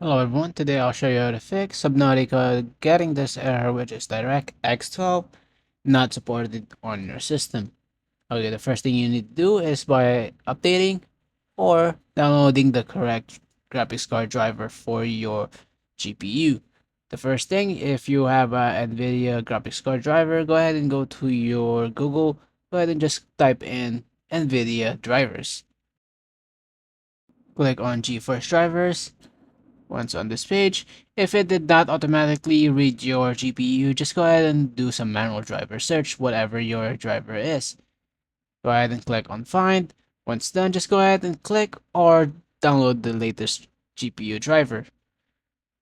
Hello everyone, today I'll show you how to fix Subnautica getting this error which is DirectX 12 not supported on your system. Okay, the first thing you need to do is by updating or downloading the correct graphics card driver for your GPU. The first thing, if you have a NVIDIA graphics card driver, go ahead and go to your Google, go ahead and just type in NVIDIA drivers. Click on GeForce drivers. Once on this page, if it did not automatically read your GPU, just go ahead and do some manual driver search, whatever your driver is. Go ahead and click on find. Once done, just go ahead and click or download the latest GPU driver.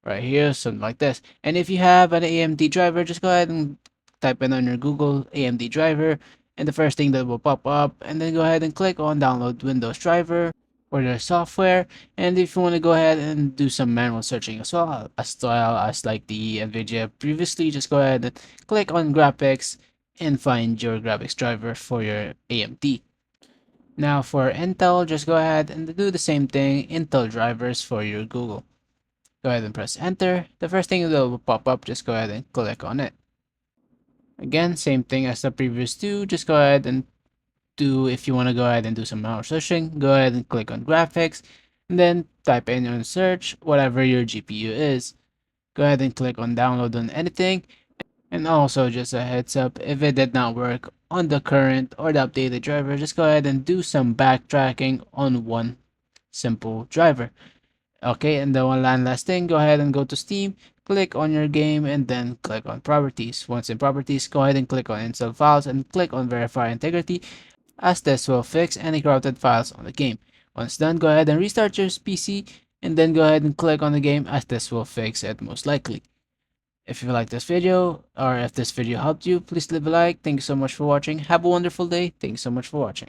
Right here, something like this. And if you have an AMD driver, just go ahead and type in on your Google AMD driver, and the first thing that will pop up, and then go ahead and click on download Windows driver or their software. And if you want to go ahead and do some manual searching as like the NVIDIA previously, just go ahead and click on graphics and find your graphics driver for your AMD. Now for Intel, just go ahead and do the same thing, Intel drivers for your Google. Go ahead and press enter. The first thing that will pop up, just go ahead and click on it. Again, same thing as the previous two, just go ahead and if you want to go ahead and do some manual searching, go ahead and click on graphics, and then type in on search whatever your GPU is. Go ahead and click on download on anything, and also just a heads up, if it did not work on the current or the updated driver, just go ahead and do some backtracking on one simple driver. Okay, and the one last thing, go ahead and go to Steam, click on your game, and then click on properties. Once in properties, go ahead and click on install files and click on verify integrity, as this will fix any corrupted files on the game. Once done, go ahead and restart your PC, and then go ahead and click on the game, as this will fix it most likely. If you like this video, or if this video helped you, please leave a like. Thank you so much for watching. Have a wonderful day. Thank you so much for watching.